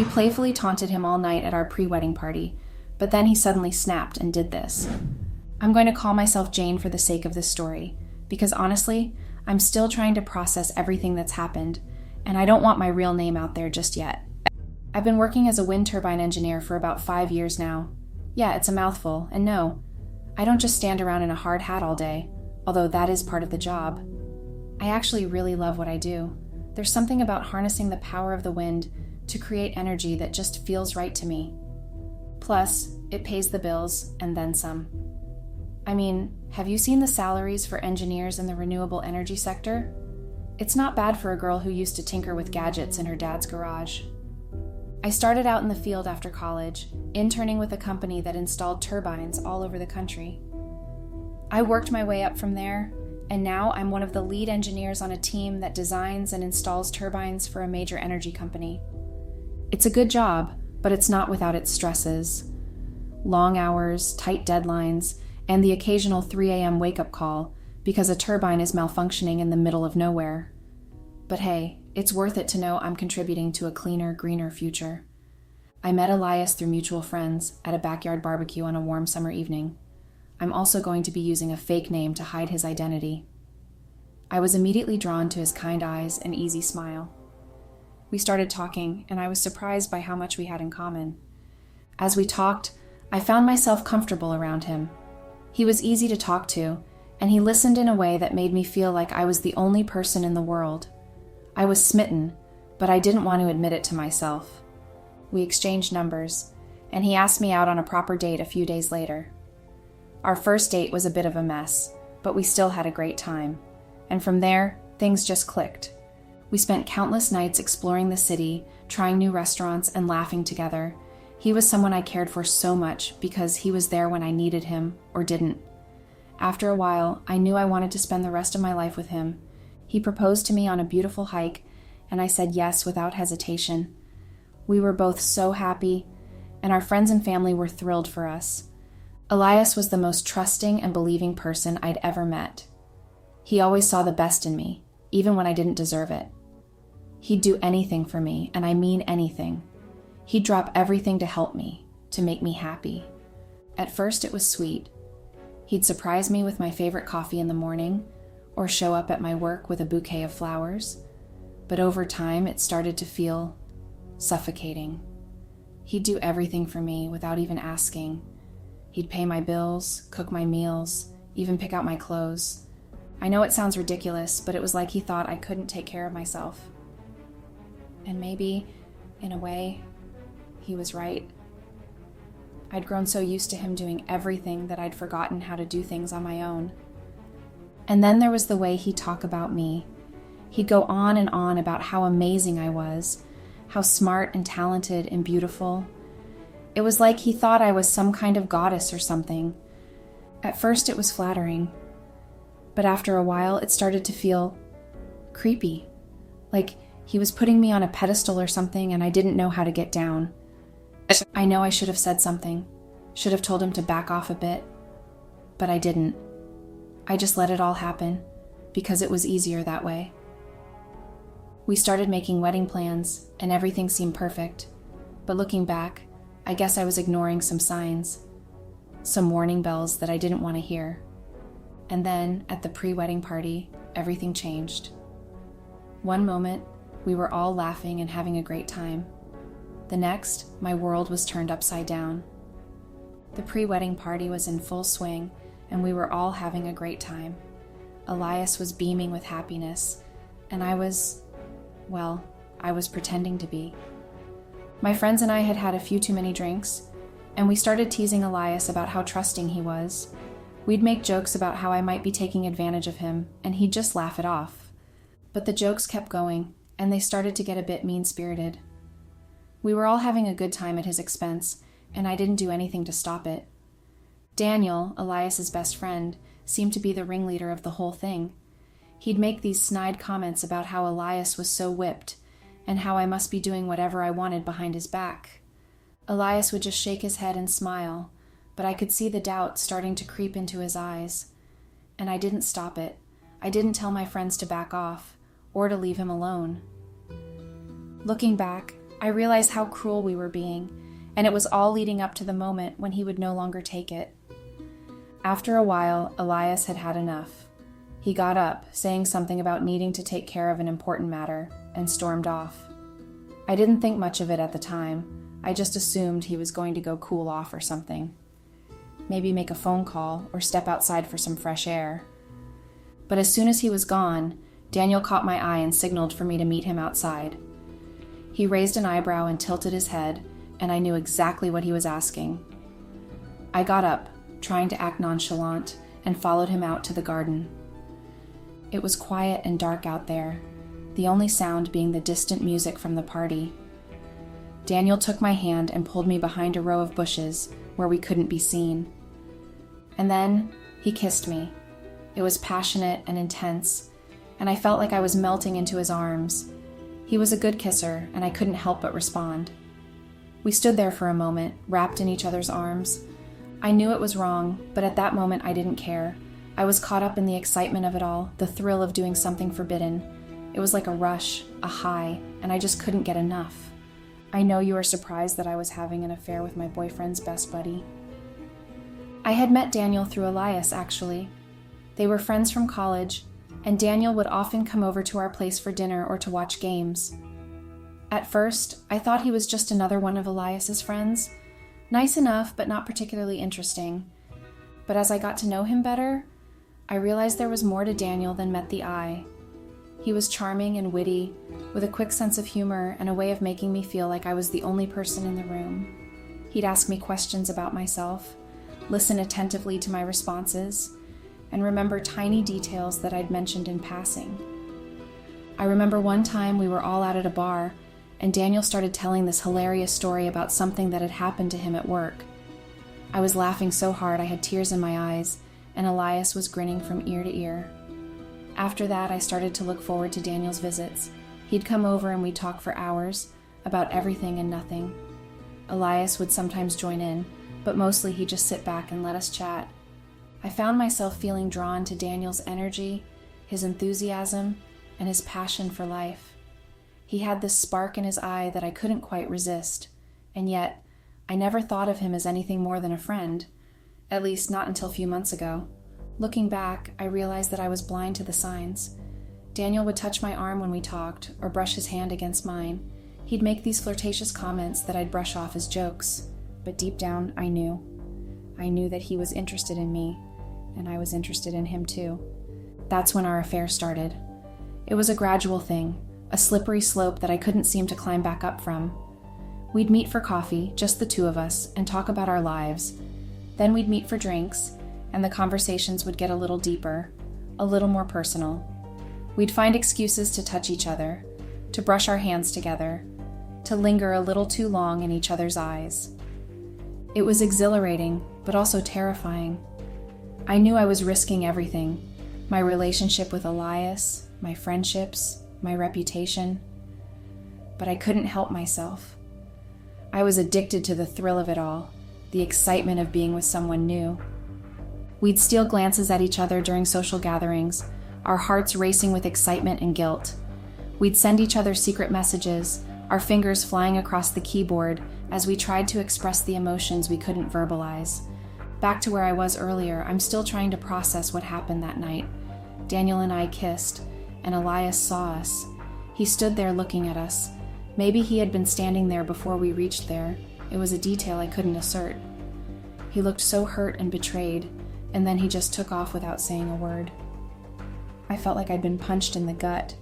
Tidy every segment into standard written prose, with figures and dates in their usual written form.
We playfully taunted him all night at our pre-wedding party, but then he suddenly snapped and did this. I'm going to call myself Jane for the sake of this story, because honestly, I'm still trying to process everything that's happened, and I don't want my real name out there just yet. I've been working as a wind turbine engineer for about 5 years now. Yeah, it's a mouthful, and no, I don't just stand around in a hard hat all day, although that is part of the job. I actually really love what I do. There's something about harnessing the power of the wind to create energy that just feels right to me. Plus, it pays the bills, and then some. I mean, have you seen the salaries for engineers in the renewable energy sector? It's not bad for a girl who used to tinker with gadgets in her dad's garage. I started out in the field after college, interning with a company that installed turbines all over the country. I worked my way up from there, and now I'm one of the lead engineers on a team that designs and installs turbines for a major energy company. It's a good job, but it's not without its stresses. Long hours, tight deadlines, and the occasional 3 a.m. wake-up call because a turbine is malfunctioning in the middle of nowhere. But hey, it's worth it to know I'm contributing to a cleaner, greener future. I met Elias through mutual friends at a backyard barbecue on a warm summer evening. I'm also going to be using a fake name to hide his identity. I was immediately drawn to his kind eyes and easy smile. We started talking, and I was surprised by how much we had in common. As we talked, I found myself comfortable around him. He was easy to talk to, and he listened in a way that made me feel like I was the only person in the world. I was smitten, but I didn't want to admit it to myself. We exchanged numbers, and he asked me out on a proper date a few days later. Our first date was a bit of a mess, but we still had a great time, and from there, things just clicked. We spent countless nights exploring the city, trying new restaurants, and laughing together. He was someone I cared for so much because he was there when I needed him, or didn't. After a while, I knew I wanted to spend the rest of my life with him. He proposed to me on a beautiful hike, and I said yes without hesitation. We were both so happy, and our friends and family were thrilled for us. Elias was the most trusting and believing person I'd ever met. He always saw the best in me, even when I didn't deserve it. He'd do anything for me, and I mean anything. He'd drop everything to help me, to make me happy. At first it was sweet. He'd surprise me with my favorite coffee in the morning, or show up at my work with a bouquet of flowers. But over time, it started to feel suffocating. He'd do everything for me without even asking. He'd pay my bills, cook my meals, even pick out my clothes. I know it sounds ridiculous, but it was like he thought I couldn't take care of myself. And maybe, in a way, he was right. I'd grown so used to him doing everything that I'd forgotten how to do things on my own. And then there was the way he'd talk about me. He'd go on and on about how amazing I was, how smart and talented and beautiful. It was like he thought I was some kind of goddess or something. At first it was flattering, but after a while it started to feel creepy, like he was putting me on a pedestal or something and I didn't know how to get down. I know I should have said something, should have told him to back off a bit, but I didn't. I just let it all happen, because it was easier that way. We started making wedding plans, and everything seemed perfect. But looking back, I guess I was ignoring some signs, some warning bells that I didn't want to hear. And then, at the pre-wedding party, everything changed. One moment, we were all laughing and having a great time. The next, my world was turned upside down. The pre-wedding party was in full swing, and we were all having a great time. Elias was beaming with happiness, and I was pretending to be. My friends and I had had a few too many drinks, and we started teasing Elias about how trusting he was. We'd make jokes about how I might be taking advantage of him, and he'd just laugh it off. But the jokes kept going, and they started to get a bit mean-spirited. We were all having a good time at his expense, and I didn't do anything to stop it. Daniel, Elias's best friend, seemed to be the ringleader of the whole thing. He'd make these snide comments about how Elias was so whipped, and how I must be doing whatever I wanted behind his back. Elias would just shake his head and smile, but I could see the doubt starting to creep into his eyes. And I didn't stop it. I didn't tell my friends to back off, or to leave him alone. Looking back, I realized how cruel we were being, and it was all leading up to the moment when he would no longer take it. After a while, Elias had had enough. He got up, saying something about needing to take care of an important matter, and stormed off. I didn't think much of it at the time. I just assumed he was going to go cool off or something. Maybe make a phone call or step outside for some fresh air. But as soon as he was gone, Daniel caught my eye and signaled for me to meet him outside. He raised an eyebrow and tilted his head, and I knew exactly what he was asking. I got up, trying to act nonchalant, and followed him out to the garden. It was quiet and dark out there, the only sound being the distant music from the party. Daniel took my hand and pulled me behind a row of bushes where we couldn't be seen. And then he kissed me. It was passionate and intense, and I felt like I was melting into his arms. He was a good kisser, and I couldn't help but respond. We stood there for a moment, wrapped in each other's arms. I knew it was wrong, but at that moment I didn't care. I was caught up in the excitement of it all, the thrill of doing something forbidden. It was like a rush, a high, and I just couldn't get enough. I know you are surprised that I was having an affair with my boyfriend's best buddy. I had met Daniel through Elias, actually. They were friends from college, and Daniel would often come over to our place for dinner or to watch games. At first, I thought he was just another one of Elias's friends. Nice enough, but not particularly interesting. But as I got to know him better, I realized there was more to Daniel than met the eye. He was charming and witty, with a quick sense of humor and a way of making me feel like I was the only person in the room. He'd ask me questions about myself, listen attentively to my responses, and remember tiny details that I'd mentioned in passing. I remember one time we were all out at a bar, and Daniel started telling this hilarious story about something that had happened to him at work. I was laughing so hard I had tears in my eyes, and Elias was grinning from ear to ear. After that, I started to look forward to Daniel's visits. He'd come over and we'd talk for hours, about everything and nothing. Elias would sometimes join in, but mostly he'd just sit back and let us chat. I found myself feeling drawn to Daniel's energy, his enthusiasm, and his passion for life. He had this spark in his eye that I couldn't quite resist, and yet I never thought of him as anything more than a friend, at least not until a few months ago. Looking back, I realized that I was blind to the signs. Daniel would touch my arm when we talked, or brush his hand against mine. He'd make these flirtatious comments that I'd brush off as jokes, but deep down, I knew. I knew that he was interested in me, and I was interested in him too. That's when our affair started. It was a gradual thing, a slippery slope that I couldn't seem to climb back up from. We'd meet for coffee, just the two of us, and talk about our lives. Then we'd meet for drinks, and the conversations would get a little deeper, a little more personal. We'd find excuses to touch each other, to brush our hands together, to linger a little too long in each other's eyes. It was exhilarating, but also terrifying. I knew I was risking everything, my relationship with Elias, my friendships, my reputation. But I couldn't help myself. I was addicted to the thrill of it all, the excitement of being with someone new. We'd steal glances at each other during social gatherings, our hearts racing with excitement and guilt. We'd send each other secret messages, our fingers flying across the keyboard as we tried to express the emotions we couldn't verbalize. Back to where I was earlier, I'm still trying to process what happened that night. Daniel and I kissed, and Elias saw us. He stood there looking at us. Maybe he had been standing there before we reached there. It was a detail I couldn't assert. He looked so hurt and betrayed, and then he just took off without saying a word. I felt like I'd been punched in the gut,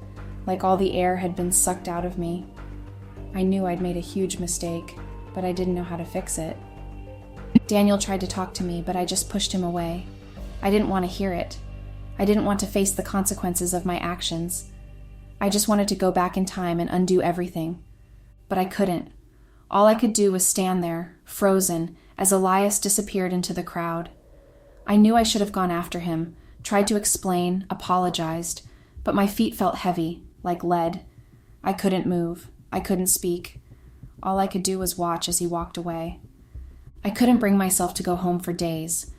like all the air had been sucked out of me. I knew I'd made a huge mistake, but I didn't know how to fix it. Daniel tried to talk to me, but I just pushed him away. I didn't want to hear it. I didn't want to face the consequences of my actions. I just wanted to go back in time and undo everything. But I couldn't. All I could do was stand there, frozen, as Elias disappeared into the crowd. I knew I should have gone after him, tried to explain, apologized, but my feet felt heavy, like lead. I couldn't move. I couldn't speak. All I could do was watch as he walked away. I couldn't bring myself to go home for days.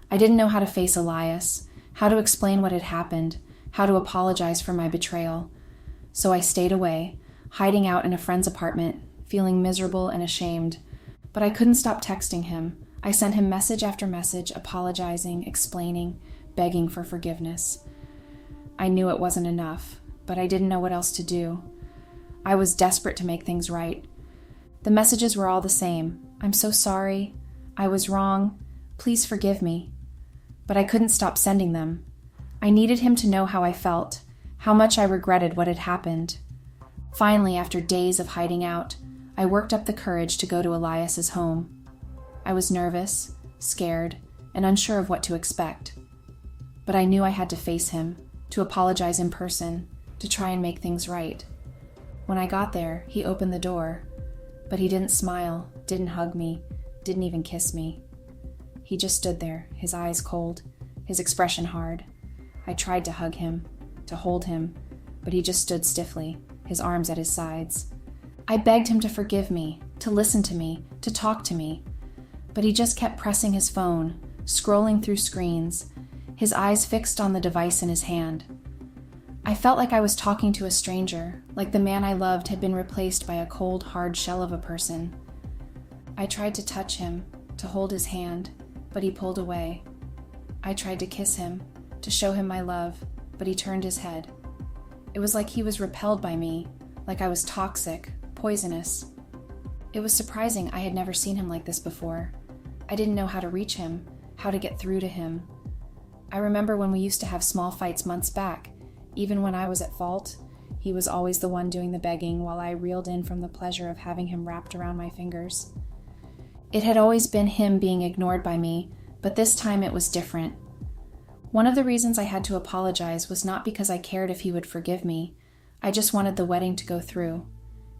I didn't know how to face Elias, how to explain what had happened, how to apologize for my betrayal. So I stayed away, hiding out in a friend's apartment, feeling miserable and ashamed. But I couldn't stop texting him. I sent him message after message, apologizing, explaining, begging for forgiveness. I knew it wasn't enough, but I didn't know what else to do. I was desperate to make things right. The messages were all the same. I'm so sorry. I was wrong. Please forgive me. But I couldn't stop sending them. I needed him to know how I felt, how much I regretted what had happened. Finally, after days of hiding out, I worked up the courage to go to Elias's home. I was nervous, scared, and unsure of what to expect. But I knew I had to face him, to apologize in person, to try and make things right. When I got there, he opened the door, but he didn't smile, didn't hug me, didn't even kiss me. He just stood there, his eyes cold, his expression hard. I tried to hug him, to hold him, but he just stood stiffly, his arms at his sides. I begged him to forgive me, to listen to me, to talk to me, but he just kept pressing his phone, scrolling through screens, his eyes fixed on the device in his hand. I felt like I was talking to a stranger, like the man I loved had been replaced by a cold, hard shell of a person. I tried to touch him, to hold his hand, but he pulled away. I tried to kiss him, to show him my love, but he turned his head. It was like he was repelled by me, like I was toxic, poisonous. It was surprising I had never seen him like this before. I didn't know how to reach him, how to get through to him. I remember when we used to have small fights months back. Even when I was at fault, he was always the one doing the begging while I reeled in from the pleasure of having him wrapped around my fingers. It had always been him being ignored by me, but this time it was different. One of the reasons I had to apologize was not because I cared if he would forgive me. I just wanted the wedding to go through.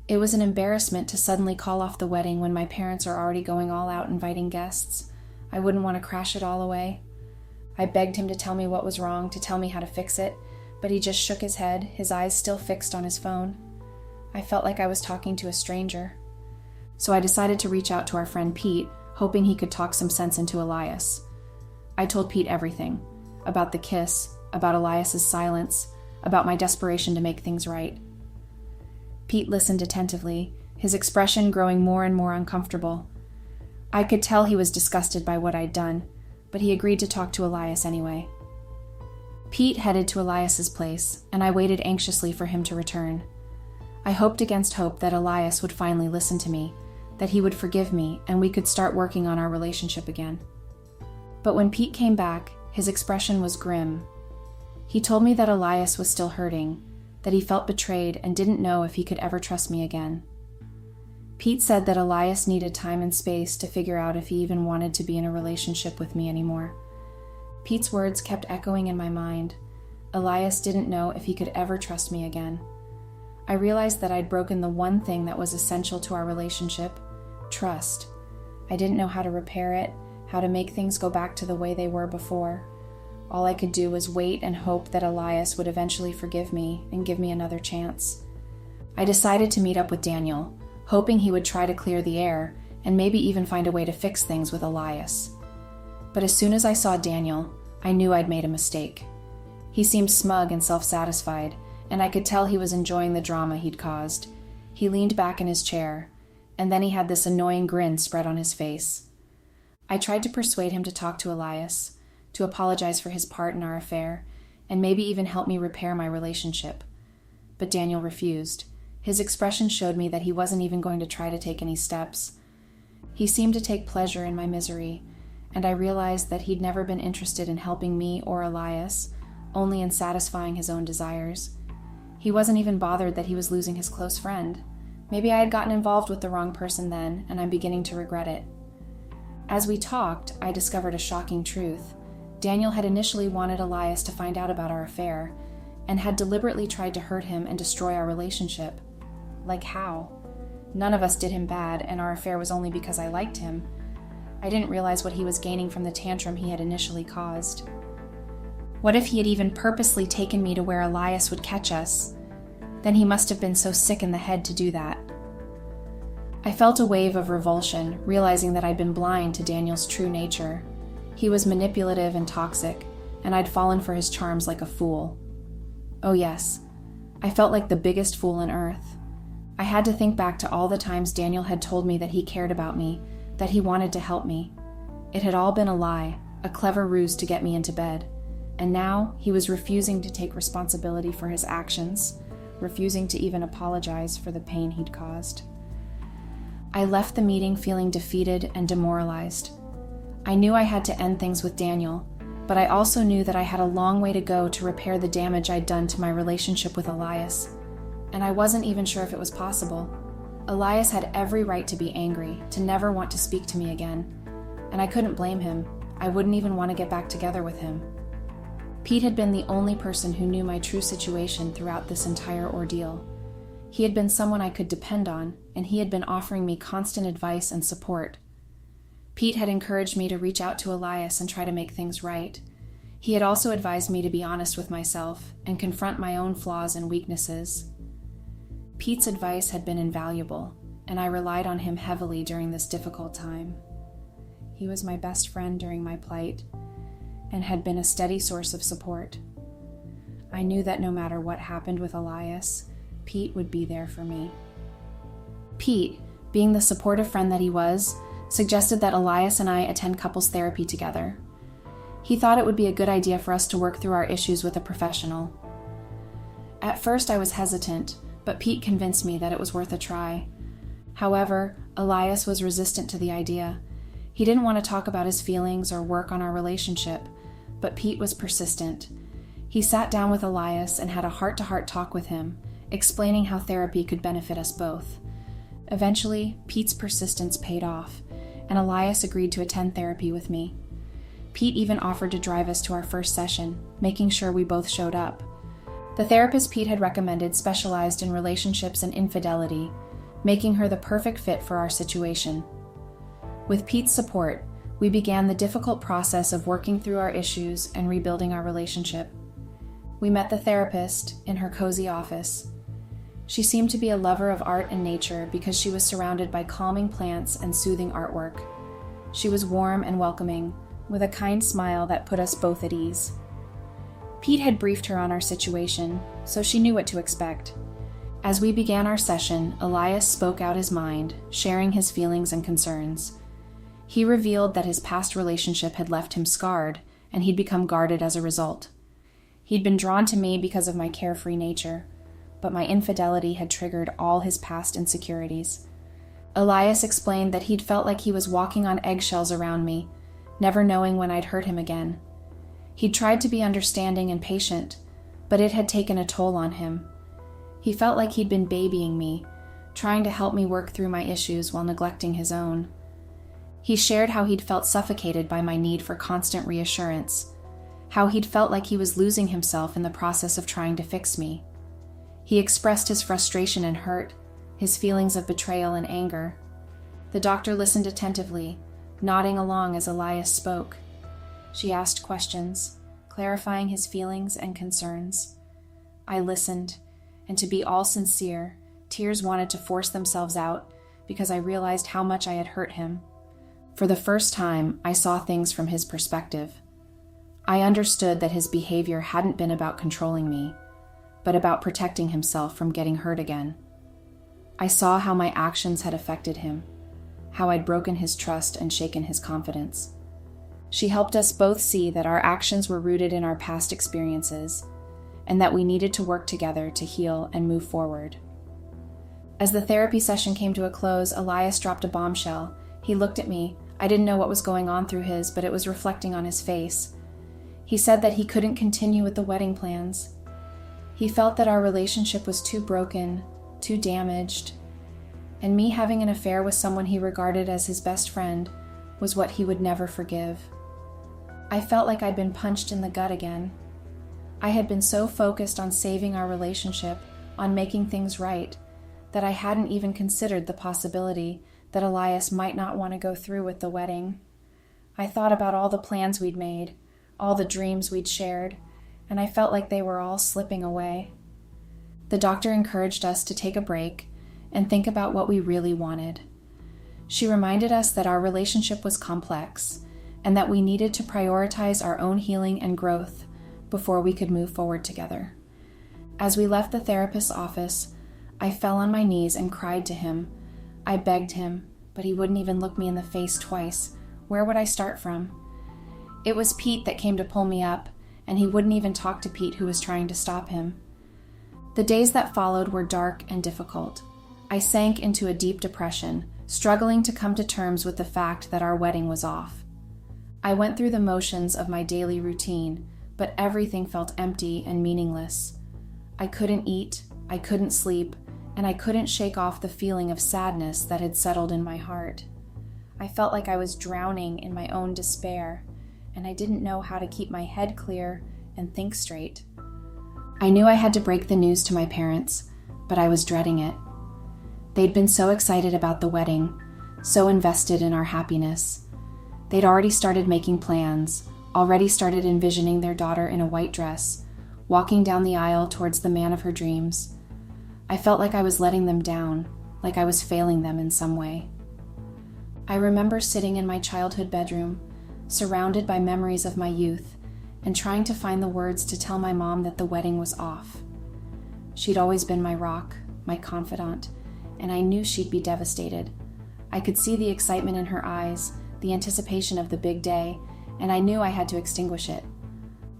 It was an embarrassment to suddenly call off the wedding when my parents are already going all out inviting guests. I wouldn't want to crash it all away. I begged him to tell me what was wrong, to tell me how to fix it, but he just shook his head, his eyes still fixed on his phone. I felt like I was talking to a stranger. So I decided to reach out to our friend Pete, hoping he could talk some sense into Elias. I told Pete everything, about the kiss, about Elias's silence, about my desperation to make things right. Pete listened attentively, his expression growing more and more uncomfortable. I could tell he was disgusted by what I'd done, but he agreed to talk to Elias anyway. Pete headed to Elias's place, and I waited anxiously for him to return. I hoped against hope that Elias would finally listen to me, that he would forgive me, and we could start working on our relationship again. But when Pete came back, his expression was grim. He told me that Elias was still hurting, that he felt betrayed and didn't know if he could ever trust me again. Pete said that Elias needed time and space to figure out if he even wanted to be in a relationship with me anymore. Pete's words kept echoing in my mind. Elias didn't know if he could ever trust me again. I realized that I'd broken the one thing that was essential to our relationship, trust. I didn't know how to repair it, how to make things go back to the way they were before. All I could do was wait and hope that Elias would eventually forgive me and give me another chance. I decided to meet up with Daniel, hoping he would try to clear the air and maybe even find a way to fix things with Elias. But as soon as I saw Daniel, I knew I'd made a mistake. He seemed smug and self-satisfied, and I could tell he was enjoying the drama he'd caused. He leaned back in his chair, and then he had this annoying grin spread on his face. I tried to persuade him to talk to Elias, to apologize for his part in our affair, and maybe even help me repair my relationship. But Daniel refused. His expression showed me that he wasn't even going to try to take any steps. He seemed to take pleasure in my misery, and I realized that he'd never been interested in helping me or Elias, only in satisfying his own desires. He wasn't even bothered that he was losing his close friend. Maybe I had gotten involved with the wrong person then, and I'm beginning to regret it. As we talked, I discovered a shocking truth. Daniel had initially wanted Elias to find out about our affair, and had deliberately tried to hurt him and destroy our relationship. Like how? None of us did him bad, and our affair was only because I liked him. I didn't realize what he was gaining from the tantrum he had initially caused. What if he had even purposely taken me to where Elias would catch us? Then he must have been so sick in the head to do that. I felt a wave of revulsion, realizing that I'd been blind to Daniel's true nature. He was manipulative and toxic, and I'd fallen for his charms like a fool. Oh yes, I felt like the biggest fool on earth. I had to think back to all the times Daniel had told me that he cared about me, that he wanted to help me. It had all been a lie, a clever ruse to get me into bed. And now he was refusing to take responsibility for his actions, refusing to even apologize for the pain he'd caused. I left the meeting feeling defeated and demoralized. I knew I had to end things with Daniel, but I also knew that I had a long way to go to repair the damage I'd done to my relationship with Elias. And I wasn't even sure if it was possible. Elias had every right to be angry, to never want to speak to me again. And I couldn't blame him. I wouldn't even want to get back together with him. Pete had been the only person who knew my true situation throughout this entire ordeal. He had been someone I could depend on, and he had been offering me constant advice and support. Pete had encouraged me to reach out to Elias and try to make things right. He had also advised me to be honest with myself and confront my own flaws and weaknesses. Pete's advice had been invaluable, and I relied on him heavily during this difficult time. He was my best friend during my plight, and had been a steady source of support. I knew that no matter what happened with Elias, Pete would be there for me. Pete, being the supportive friend that he was, suggested that Elias and I attend couples therapy together. He thought it would be a good idea for us to work through our issues with a professional. At first I was hesitant, but Pete convinced me that it was worth a try. However, Elias was resistant to the idea. He didn't want to talk about his feelings or work on our relationship, but Pete was persistent. He sat down with Elias and had a heart-to-heart talk with him, explaining how therapy could benefit us both. Eventually, Pete's persistence paid off, and Elias agreed to attend therapy with me. Pete even offered to drive us to our first session, making sure we both showed up. The therapist Pete had recommended specialized in relationships and infidelity, making her the perfect fit for our situation. With Pete's support, we began the difficult process of working through our issues and rebuilding our relationship. We met the therapist in her cozy office. She seemed to be a lover of art and nature because she was surrounded by calming plants and soothing artwork. She was warm and welcoming, with a kind smile that put us both at ease. Pete had briefed her on our situation, so she knew what to expect. As we began our session, Elias spoke out his mind, sharing his feelings and concerns. He revealed that his past relationship had left him scarred, and he'd become guarded as a result. He'd been drawn to me because of my carefree nature, but my infidelity had triggered all his past insecurities. Elias explained that he'd felt like he was walking on eggshells around me, never knowing when I'd hurt him again. He'd tried to be understanding and patient, but it had taken a toll on him. He felt like he'd been babying me, trying to help me work through my issues while neglecting his own. He shared how he'd felt suffocated by my need for constant reassurance, how he'd felt like he was losing himself in the process of trying to fix me. He expressed his frustration and hurt, his feelings of betrayal and anger. The doctor listened attentively, nodding along as Elias spoke. She asked questions, clarifying his feelings and concerns. I listened, and to be all sincere, tears wanted to force themselves out because I realized how much I had hurt him. For the first time, I saw things from his perspective. I understood that his behavior hadn't been about controlling me, but about protecting himself from getting hurt again. I saw how my actions had affected him, how I'd broken his trust and shaken his confidence. She helped us both see that our actions were rooted in our past experiences, and that we needed to work together to heal and move forward. As the therapy session came to a close, Elias dropped a bombshell. He looked at me. I didn't know what was going on through his, but it was reflecting on his face. He said that he couldn't continue with the wedding plans. He felt that our relationship was too broken, too damaged, and me having an affair with someone he regarded as his best friend was what he would never forgive. I felt like I'd been punched in the gut again. I had been so focused on saving our relationship, on making things right, that I hadn't even considered the possibility that Elias might not want to go through with the wedding. I thought about all the plans we'd made, all the dreams we'd shared, and I felt like they were all slipping away. The doctor encouraged us to take a break and think about what we really wanted. She reminded us that our relationship was complex and that we needed to prioritize our own healing and growth before we could move forward together. As we left the therapist's office, I fell on my knees and cried to him. I begged him, but he wouldn't even look me in the face twice. Where would I start from? It was Pete that came to pull me up, and he wouldn't even talk to Pete, who was trying to stop him. The days that followed were dark and difficult. I sank into a deep depression, struggling to come to terms with the fact that our wedding was off. I went through the motions of my daily routine, but everything felt empty and meaningless. I couldn't eat, I couldn't sleep, and I couldn't shake off the feeling of sadness that had settled in my heart. I felt like I was drowning in my own despair, and I didn't know how to keep my head clear and think straight. I knew I had to break the news to my parents, but I was dreading it. They'd been so excited about the wedding, so invested in our happiness. They'd already started making plans, already started envisioning their daughter in a white dress, walking down the aisle towards the man of her dreams. I felt like I was letting them down, like I was failing them in some way. I remember sitting in my childhood bedroom, surrounded by memories of my youth, and trying to find the words to tell my mom that the wedding was off. She'd always been my rock, my confidant, and I knew she'd be devastated. I could see the excitement in her eyes, the anticipation of the big day, and I knew I had to extinguish it.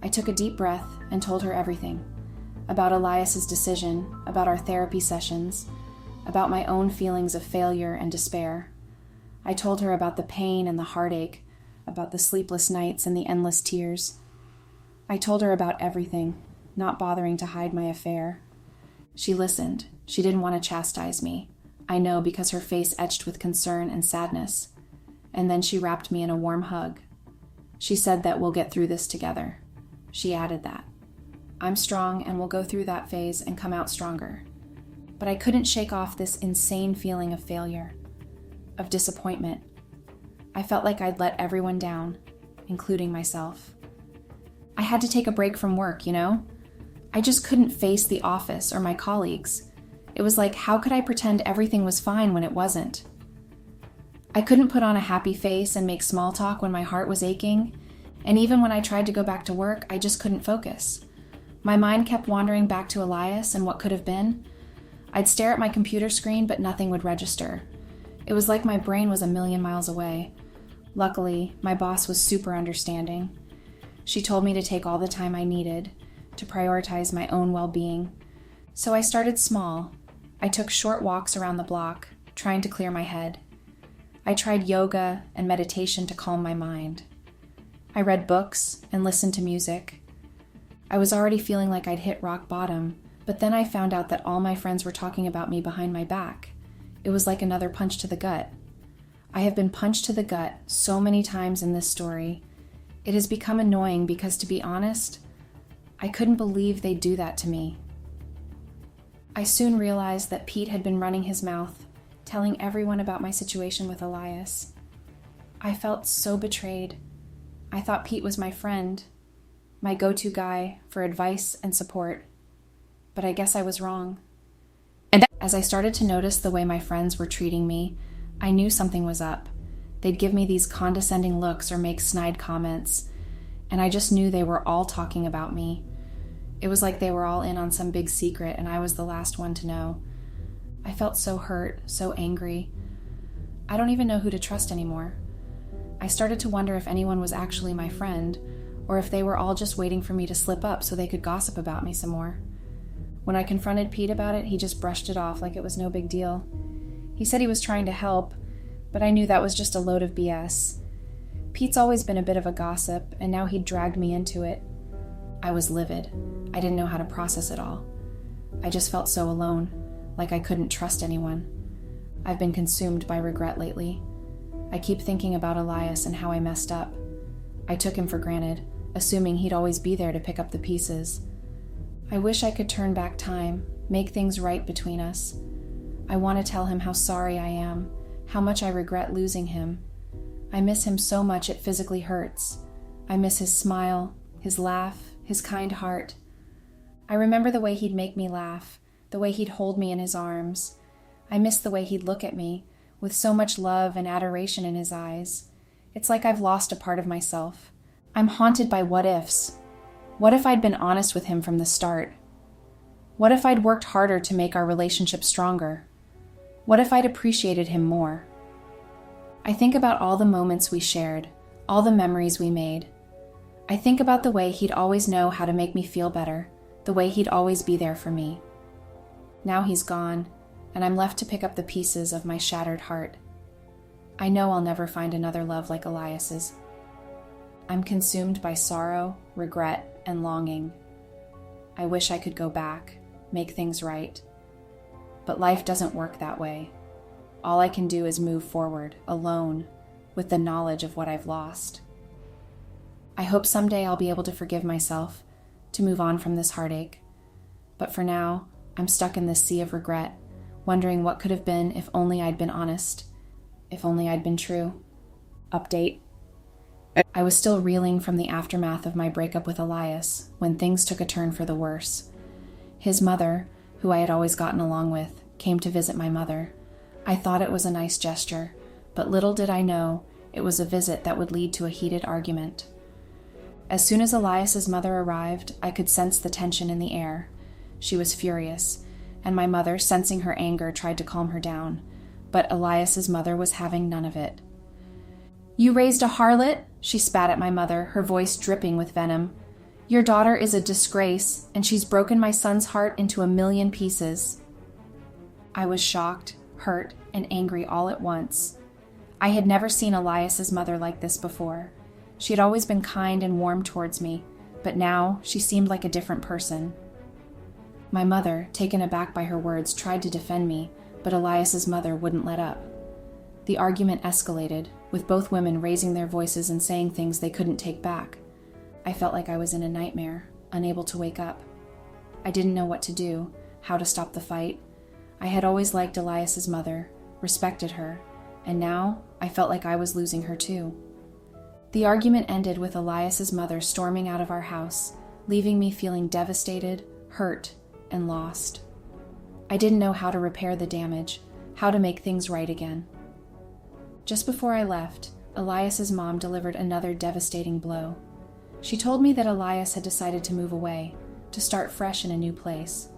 I took a deep breath and told her everything. About Elias's decision, about our therapy sessions, about my own feelings of failure and despair. I told her about the pain and the heartache, about the sleepless nights and the endless tears. I told her about everything, not bothering to hide my affair. She listened. She didn't want to chastise me. I know, because her face etched with concern and sadness. And then she wrapped me in a warm hug. She said that we'll get through this together. She added that. I'm strong and we'll go through that phase and come out stronger. But I couldn't shake off this insane feeling of failure, of disappointment. I felt like I'd let everyone down, including myself. I had to take a break from work, you know? I just couldn't face the office or my colleagues. It was like, how could I pretend everything was fine when it wasn't? I couldn't put on a happy face and make small talk when my heart was aching, and even when I tried to go back to work, I just couldn't focus. My mind kept wandering back to Elias and what could have been. I'd stare at my computer screen, but nothing would register. It was like my brain was a million miles away. Luckily, my boss was super understanding. She told me to take all the time I needed, to prioritize my own well-being. So I started small. I took short walks around the block, trying to clear my head. I tried yoga and meditation to calm my mind. I read books and listened to music. I was already feeling like I'd hit rock bottom, but then I found out that all my friends were talking about me behind my back. It was like another punch to the gut. I have been punched to the gut so many times in this story. It has become annoying because, to be honest, I couldn't believe they'd do that to me. I soon realized that Pete had been running his mouth, telling everyone about my situation with Elias. I felt so betrayed. I thought Pete was my friend, my go-to guy for advice and support. But I guess I was wrong. And as I started to notice the way my friends were treating me, I knew something was up. They'd give me these condescending looks or make snide comments, and I just knew they were all talking about me. It was like they were all in on some big secret, and I was the last one to know. I felt so hurt, so angry. I don't even know who to trust anymore. I started to wonder if anyone was actually my friend, or if they were all just waiting for me to slip up so they could gossip about me some more. When I confronted Pete about it, he just brushed it off like it was no big deal. He said he was trying to help, but I knew that was just a load of BS. Pete's always been a bit of a gossip, and now he'd dragged me into it. I was livid. I didn't know how to process it all. I just felt so alone, like I couldn't trust anyone. I've been consumed by regret lately. I keep thinking about Elias and how I messed up. I took him for granted, assuming he'd always be there to pick up the pieces. I wish I could turn back time, make things right between us. I want to tell him how sorry I am, how much I regret losing him. I miss him so much it physically hurts. I miss his smile, his laugh, his kind heart. I remember the way he'd make me laugh, the way he'd hold me in his arms. I miss the way he'd look at me, with so much love and adoration in his eyes. It's like I've lost a part of myself. I'm haunted by what-ifs. What if I'd been honest with him from the start? What if I'd worked harder to make our relationship stronger? What if I'd appreciated him more? I think about all the moments we shared, all the memories we made. I think about the way he'd always know how to make me feel better, the way he'd always be there for me. Now he's gone, and I'm left to pick up the pieces of my shattered heart. I know I'll never find another love like Elias's. I'm consumed by sorrow, regret, and longing. I wish I could go back, make things right. But life doesn't work that way. All I can do is move forward, alone, with the knowledge of what I've lost. I hope someday I'll be able to forgive myself, to move on from this heartache. But for now, I'm stuck in this sea of regret, wondering what could have been if only I'd been honest, if only I'd been true. Update. I was still reeling from the aftermath of my breakup with Elias when things took a turn for the worse. His mother, who I had always gotten along with, came to visit my mother. I thought it was a nice gesture, but little did I know it was a visit that would lead to a heated argument. As soon as Elias's mother arrived, I could sense the tension in the air. She was furious, and my mother, sensing her anger, tried to calm her down, but Elias's mother was having none of it. "You raised a harlot?" She spat at my mother, her voice dripping with venom. "Your daughter is a disgrace, and she's broken my son's heart into a million pieces." I was shocked, hurt, and angry all at once. I had never seen Elias's mother like this before. She had always been kind and warm towards me, but now she seemed like a different person. My mother, taken aback by her words, tried to defend me, but Elias's mother wouldn't let up. The argument escalated, with both women raising their voices and saying things they couldn't take back. I felt like I was in a nightmare, unable to wake up. I didn't know what to do, how to stop the fight. I had always liked Elias's mother, respected her, and now I felt like I was losing her too. The argument ended with Elias's mother storming out of our house, leaving me feeling devastated, hurt, and lost. I didn't know how to repair the damage, how to make things right again. Just before I left, Elias's mom delivered another devastating blow. She told me that Elias had decided to move away, to start fresh in a new place.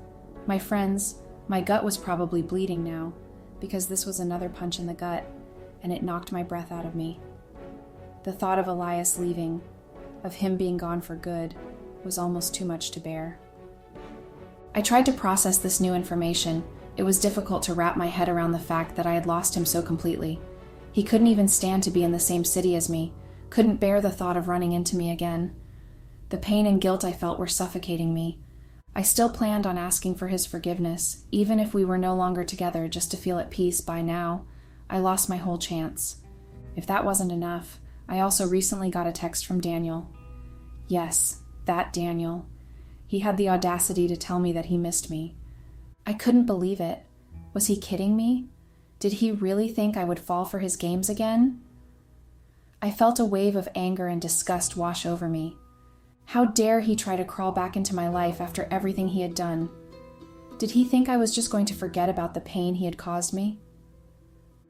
My friends, my gut was probably bleeding now, because this was another punch in the gut, and it knocked my breath out of me. The thought of Elias leaving, of him being gone for good, was almost too much to bear. I tried to process this new information. It was difficult to wrap my head around the fact that I had lost him so completely. He couldn't even stand to be in the same city as me, couldn't bear the thought of running into me again. The pain and guilt I felt were suffocating me. I still planned on asking for his forgiveness, even if we were no longer together, just to feel at peace. By now, I lost my whole chance. If that wasn't enough, I also recently got a text from Daniel. Yes, that Daniel. He had the audacity to tell me that he missed me. I couldn't believe it. Was he kidding me? Did he really think I would fall for his games again? I felt a wave of anger and disgust wash over me. How dare he try to crawl back into my life after everything he had done? Did he think I was just going to forget about the pain he had caused me?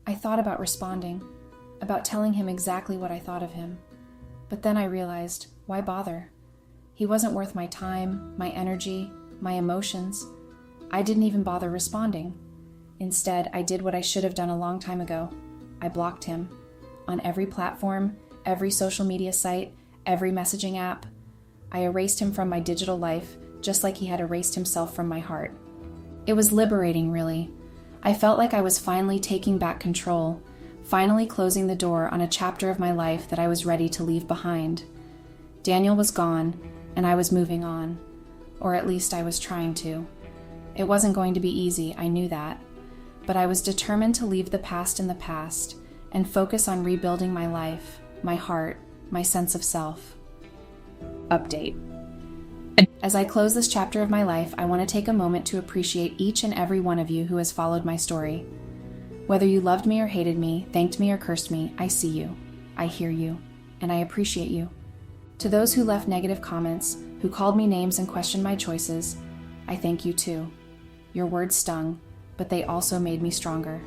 I thought about responding, about telling him exactly what I thought of him. But then I realized, why bother? He wasn't worth my time, my energy, my emotions. I didn't even bother responding. Instead, I did what I should have done a long time ago. I blocked him. On every platform, every social media site, every messaging app. I erased him from my digital life, just like he had erased himself from my heart. It was liberating, really. I felt like I was finally taking back control, finally closing the door on a chapter of my life that I was ready to leave behind. Daniel was gone, and I was moving on. Or at least I was trying to. It wasn't going to be easy, I knew that. But I was determined to leave the past in the past and focus on rebuilding my life, my heart, my sense of self. Update. As I close this chapter of my life, I want to take a moment to appreciate each and every one of you who has followed my story. Whether you loved me or hated me, thanked me or cursed me, I see you, I hear you, and I appreciate you. To those who left negative comments, who called me names and questioned my choices, I thank you too. Your words stung, but they also made me stronger.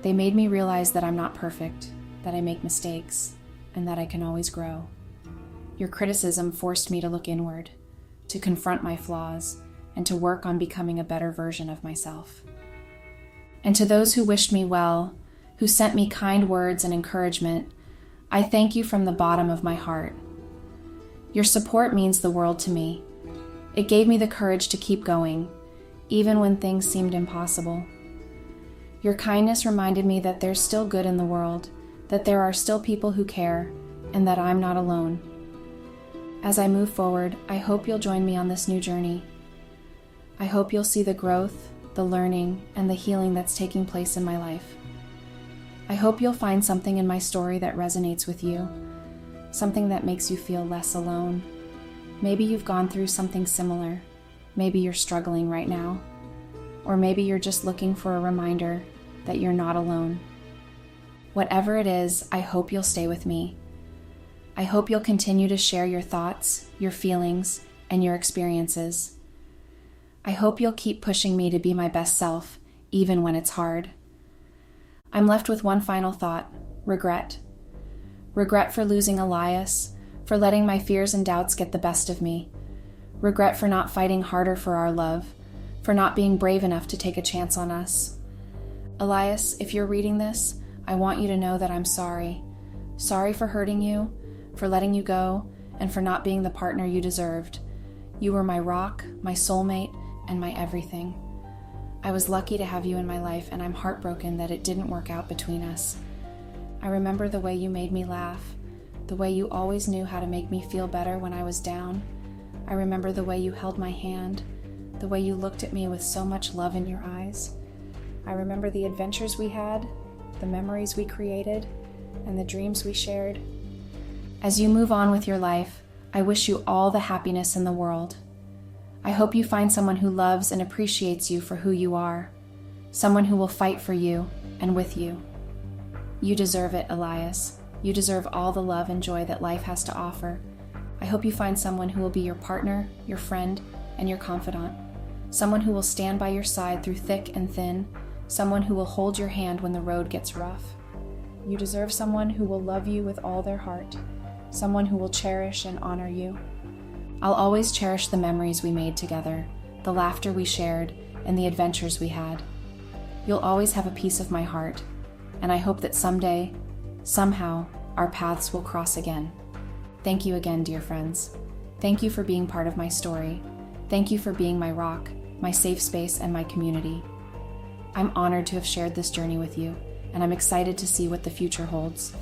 They made me realize that I'm not perfect, that I make mistakes, and that I can always grow. Your criticism forced me to look inward, to confront my flaws, and to work on becoming a better version of myself. And to those who wished me well, who sent me kind words and encouragement, I thank you from the bottom of my heart. Your support means the world to me. It gave me the courage to keep going, even when things seemed impossible. Your kindness reminded me that there's still good in the world, that there are still people who care, and that I'm not alone. As I move forward, I hope you'll join me on this new journey. I hope you'll see the growth, the learning, and the healing that's taking place in my life. I hope you'll find something in my story that resonates with you, something that makes you feel less alone. Maybe you've gone through something similar. Maybe you're struggling right now. Or maybe you're just looking for a reminder that you're not alone. Whatever it is, I hope you'll stay with me. I hope you'll continue to share your thoughts, your feelings, and your experiences. I hope you'll keep pushing me to be my best self, even when it's hard. I'm left with one final thought: regret. Regret for losing Elias, for letting my fears and doubts get the best of me. Regret for not fighting harder for our love, for not being brave enough to take a chance on us. Elias, if you're reading this, I want you to know that I'm sorry. Sorry for hurting you, for letting you go, and for not being the partner you deserved. You were my rock, my soulmate, and my everything. I was lucky to have you in my life, and I'm heartbroken that it didn't work out between us. I remember the way you made me laugh, the way you always knew how to make me feel better when I was down. I remember the way you held my hand, the way you looked at me with so much love in your eyes. I remember the adventures we had, the memories we created, and the dreams we shared. As you move on with your life, I wish you all the happiness in the world. I hope you find someone who loves and appreciates you for who you are, someone who will fight for you and with you. You deserve it, Elias. You deserve all the love and joy that life has to offer. I hope you find someone who will be your partner, your friend, and your confidant. Someone who will stand by your side through thick and thin. Someone who will hold your hand when the road gets rough. You deserve someone who will love you with all their heart. Someone who will cherish and honor you. I'll always cherish the memories we made together, the laughter we shared, and the adventures we had. You'll always have a piece of my heart, and I hope that someday, somehow, our paths will cross again. Thank you again, dear friends. Thank you for being part of my story. Thank you for being my rock, my safe space, and my community. I'm honored to have shared this journey with you, and I'm excited to see what the future holds.